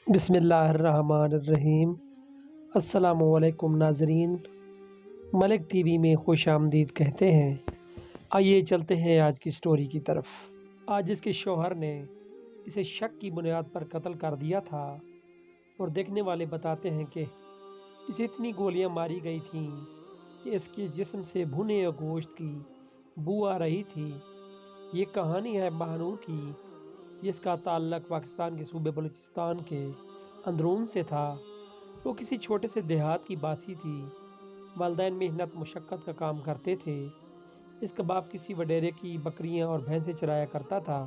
بسم اللہ الرحمن الرحیم۔ السلام علیکم ناظرین، ملک ٹی وی میں خوش آمدید کہتے ہیں۔ آئیے چلتے ہیں آج کی سٹوری کی طرف۔ آج اس کے شوہر نے اسے شک کی بنیاد پر قتل کر دیا تھا اور دیکھنے والے بتاتے ہیں کہ اسے اتنی گولیاں ماری گئی تھیں کہ اس کے جسم سے بھنے ہوئے گوشت کی بو آ رہی تھی۔ یہ کہانی ہے ماہنور کی، جس کا تعلق پاکستان کے صوبے بلوچستان کے اندرون سے تھا۔ وہ کسی چھوٹے سے دیہات کی باسی تھی۔ والدین محنت مشقت کا کام کرتے تھے۔ اس کا باپ کسی وڈیرے کی بکریاں اور بھینسیں چرایا کرتا تھا،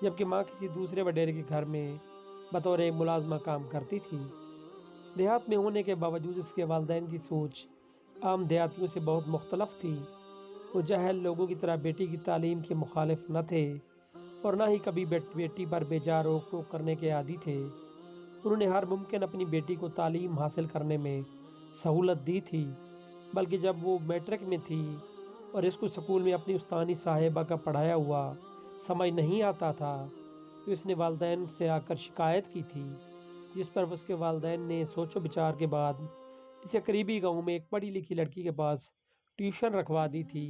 جبکہ ماں کسی دوسرے وڈیرے کے گھر میں بطور ملازمہ کام کرتی تھی۔ دیہات میں ہونے کے باوجود اس کے والدین کی سوچ عام دیہاتیوں سے بہت مختلف تھی۔ وہ جاہل لوگوں کی طرح بیٹی کی تعلیم کے مخالف نہ تھے اور نہ ہی کبھی بیٹی پر بے جا روک ٹوک کرنے کے عادی تھے۔ انہوں نے ہر ممکن اپنی بیٹی کو تعلیم حاصل کرنے میں سہولت دی تھی، بلکہ جب وہ میٹرک میں تھی اور اس کو سکول میں اپنی استانی صاحبہ کا پڑھایا ہوا سمجھ نہیں آتا تھا تو اس نے والدین سے آ کر شکایت کی تھی، جس پر اس کے والدین نے سوچ و بچار کے بعد اسے قریبی گاؤں میں ایک پڑھی لکھی لڑکی کے پاس ٹیوشن رکھوا دی تھی۔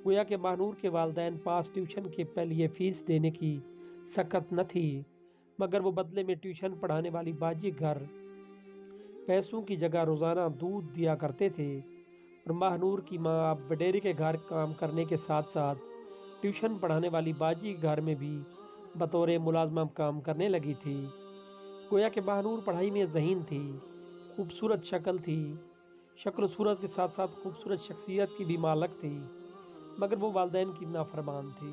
گویا کہ ماہنور کے والدین پاس ٹیوشن کے لیے فیس دینے کی سخت نہ تھی، مگر وہ بدلے میں ٹیوشن پڑھانے والی باجی گھر پیسوں کی جگہ روزانہ دودھ دیا کرتے تھے، اور ماہنور کی ماں اب وڈیرے کے گھر کام کرنے کے ساتھ ساتھ ٹیوشن پڑھانے والی باجی گھر میں بھی بطور ملازمہ کام کرنے لگی تھی۔ گویا کہ ماہنور پڑھائی میں ذہین تھی، خوبصورت شکل تھی، شکل و صورت کے ساتھ ساتھ خوبصورت شخصیت کی بھی مالک تھی، مگر وہ والدین کی نافرمان تھی۔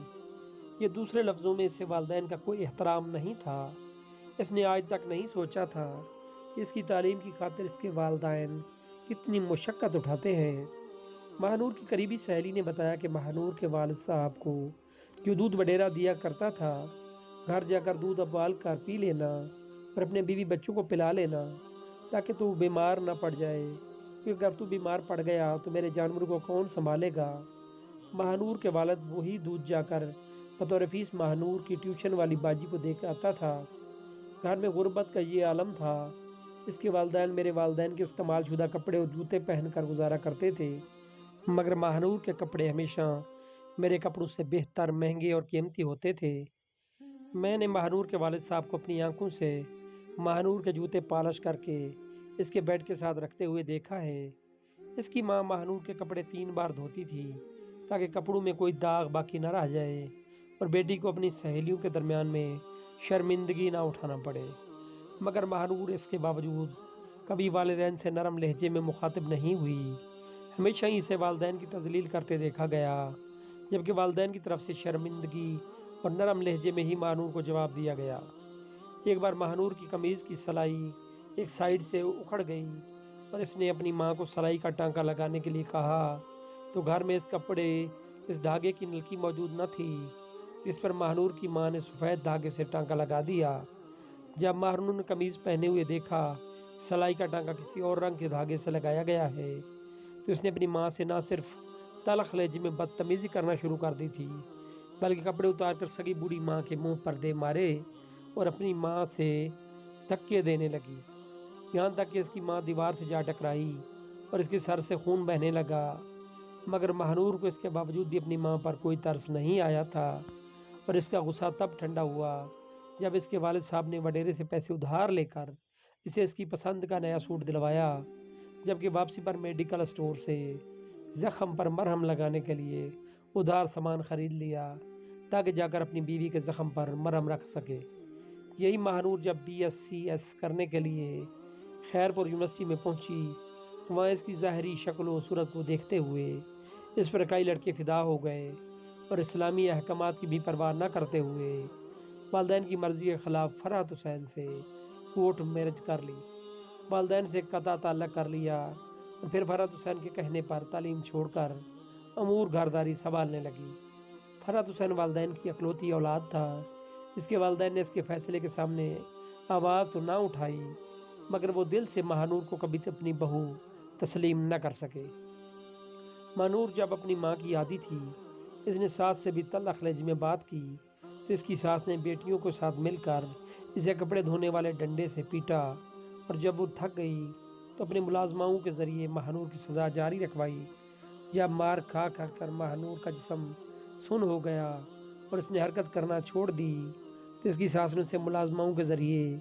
یہ دوسرے لفظوں میں اسے والدین کا کوئی احترام نہیں تھا۔ اس نے آج تک نہیں سوچا تھا کہ اس کی تعلیم کی خاطر اس کے والدین کتنی مشقت اٹھاتے ہیں۔ ماہنور کی قریبی سہیلی نے بتایا کہ ماہنور کے والد صاحب کو جو دودھ وڈیرا دیا کرتا تھا، گھر جا کر دودھ ابال کر پی لینا اور اپنے بیوی بچوں کو پلا لینا تاکہ تو بیمار نہ پڑ جائے، کیونکہ اگر تو بیمار پڑ گیا تو میرے جانور کو کون سنبھالے گا۔ ماہنور کے والد وہی دودھ جا کر بطور فیس ماہنور کی ٹیوشن والی باجی کو دے کے آتا تھا۔ گھر میں غربت کا یہ عالم تھا۔ اس کے والدین میرے والدین کے استعمال شدہ کپڑے اور جوتے پہن کر گزارا کرتے تھے، مگر ماہنور کے کپڑے ہمیشہ میرے کپڑوں سے بہتر، مہنگے اور قیمتی ہوتے تھے۔ میں نے ماہنور کے والد صاحب کو اپنی آنکھوں سے ماہنور کے جوتے پالش کر کے اس کے بیڈ کے ساتھ رکھتے ہوئے دیکھا ہے۔ اس کی ماں ماہنور کے کپڑے 3 بار دھوتی تھی تاکہ کپڑوں میں کوئی داغ باقی نہ رہ جائے اور بیٹی کو اپنی سہیلیوں کے درمیان میں شرمندگی نہ اٹھانا پڑے، مگر ماہنور اس کے باوجود کبھی والدین سے نرم لہجے میں مخاطب نہیں ہوئی۔ ہمیشہ ہی اسے والدین کی تذلیل کرتے دیکھا گیا، جبکہ والدین کی طرف سے شرمندگی اور نرم لہجے میں ہی ماہنور کو جواب دیا گیا۔ ایک بار ماہنور کی قمیض کی سلائی ایک سائیڈ سے اکھڑ گئی اور اس نے اپنی ماں کو سلائی کا ٹانکا لگانے کے لیے کہا تو گھر میں اس دھاگے کی نلکی موجود نہ تھی، جس پر ماہنور کی ماں نے سفید دھاگے سے ٹانکا لگا دیا۔ جب ماہنور نے قمیض پہنے ہوئے دیکھا سلائی کا ٹانکا کسی اور رنگ کے دھاگے سے لگایا گیا ہے تو اس نے اپنی ماں سے نہ صرف تلخ لہجے میں بدتمیزی کرنا شروع کر دی تھی، بلکہ کپڑے اتار کر سگی بوڑھی ماں کے منہ پر دے مارے اور اپنی ماں سے دھکے دینے لگی، یہاں تک کہ اس کی ماں دیوار سے جا ٹکرائی اور اس کے سر سے خون بہنے لگا۔ مگر ماہنور کو اس کے باوجود بھی اپنی ماں پر کوئی ترس نہیں آیا تھا، اور اس کا غصہ تب ٹھنڈا ہوا جب اس کے والد صاحب نے وڈیرے سے پیسے ادھار لے کر اسے اس کی پسند کا نیا سوٹ دلوایا، جبکہ واپسی پر میڈیکل اسٹور سے زخم پر مرہم لگانے کے لیے ادھار سامان خرید لیا تاکہ جا کر اپنی بیوی کے زخم پر مرہم رکھ سکے۔ یہی ماہنور جب BSc کرنے کے لیے خیرپور یونیورسٹی میں پہنچی تو وہاں اس کی ظاہری شکل و صورت کو دیکھتے ہوئے اس پر کئی لڑکے فدا ہو گئے اور اسلامی احکامات کی بھی پرواہ نہ کرتے ہوئے والدین کی مرضی کے خلاف فرحت حسین سے کورٹ میرج کر لی، والدین سے قطع تعلق کر لیا اور پھر فرحت حسین کے کہنے پر تعلیم چھوڑ کر امور گھرداری سنبھالنے لگی۔ فرحت حسین والدین کی اکلوتی اولاد تھا۔ اس کے والدین نے اس کے فیصلے کے سامنے آواز تو نہ اٹھائی، مگر وہ دل سے ماہنور کو کبھی اپنی بہو تسلیم نہ کر سکے۔ ماہنور جب اپنی ماں کی عادی تھی، اس نے ساس سے بھی تلخ لہجے میں بات کی تو اس کی ساس نے بیٹیوں کے ساتھ مل کر اسے کپڑے دھونے والے ڈنڈے سے پیٹا اور جب وہ تھک گئی تو اپنے ملازماؤں کے ذریعے ماہنور کی سزا جاری رکھوائی۔ جب مار کھا کر ماہنور کا جسم سن ہو گیا اور اس نے حرکت کرنا چھوڑ دی تو اس کی ساس نے اسے ملازماؤں کے ذریعے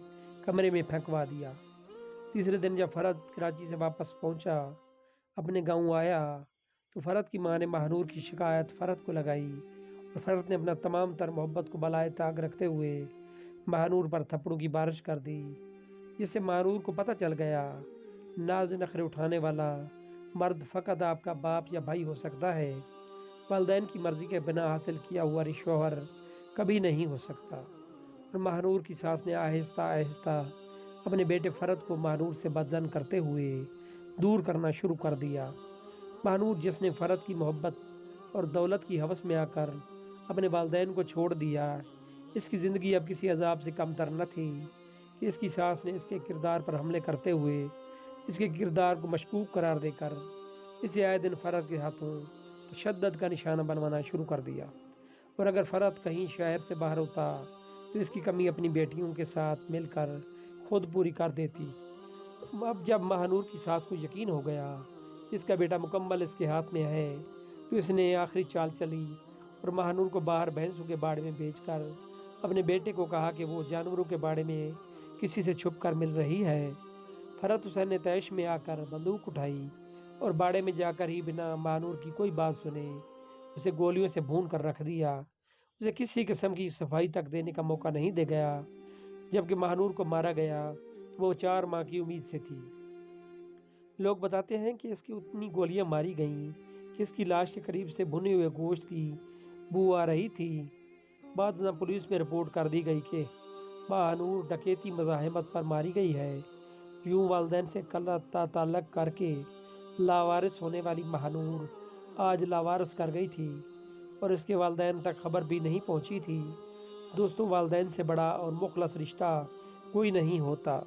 کمرے میں پھینکوا دیا۔ تیسرے دن جب فرد کراچی سے واپس پہنچا، اپنے گاؤں آیا تو فرد کی ماں نے ماہنور کی شکایت فرد کو لگائی اور فرد نے اپنا تمام تر محبت کو بالائے طاق رکھتے ہوئے ماہنور پر تھپڑوں کی بارش کر دی، جس سے ماہنور کو پتہ چل گیا ناز نخرے اٹھانے والا مرد فقط آپ کا باپ یا بھائی ہو سکتا ہے، والدین کی مرضی کے بنا حاصل کیا ہوا شوہر کبھی نہیں ہو سکتا۔ اور ماہنور کی ساس نے آہستہ آہستہ اپنے بیٹے فرد کو ماہنور سے بدظن کرتے ہوئے دور کرنا شروع کر دیا۔ ماہنور جس نے فرد کی محبت اور دولت کی ہوس میں آ کر اپنے والدین کو چھوڑ دیا، اس کی زندگی اب کسی عذاب سے کم تر نہ تھی کہ اس کی ساس نے اس کے کردار پر حملے کرتے ہوئے اس کے کردار کو مشکوک قرار دے کر اسے آئے دن فرد کے ہاتھوں تشدد کا نشانہ بنوانا شروع کر دیا۔ اور اگر فرد کہیں شہر سے باہر ہوتا تو اس کی کمی اپنی بیٹیوں کے ساتھ مل کر خود پوری کر دیتی۔ اب جب ماہنور کی ساس کو یقین ہو گیا کہ اس کا بیٹا مکمل اس کے ہاتھ میں ہے تو اس نے آخری چال چلی اور ماہنور کو باہر بھینسوں کے باڑے میں بیچ کر اپنے بیٹے کو کہا کہ وہ جانوروں کے باڑے میں کسی سے چھپ کر مل رہی ہے۔ فرد حسین نے تیش میں آ کر بندوق اٹھائی اور باڑے میں جا کر ہی بنا ماہنور کی کوئی بات سنے اسے گولیوں سے بھون کر رکھ دیا۔ اسے کسی قسم کی صفائی تک دینے کا موقع نہیں دے گیا۔ جبکہ ماہنور کو مارا گیا تو وہ 4 ماہ کی امید سے تھی۔ لوگ بتاتے ہیں کہ اس کی اتنی گولیاں ماری گئیں کہ اس کی لاش کے قریب سے بھنے ہوئے گوشت کی بو آ رہی تھی۔ بعد ازاں پولیس میں رپورٹ کر دی گئی کہ ماہنور ڈکیتی مزاحمت پر ماری گئی ہے۔ یوں والدین سے قطع تعلق کر کے لاوارث ہونے والی ماہنور آج لاوارث کر گئی تھی اور اس کے والدین تک خبر بھی نہیں پہنچی تھی۔ دوستوں، والدین سے بڑا اور مخلص رشتہ کوئی نہیں ہوتا۔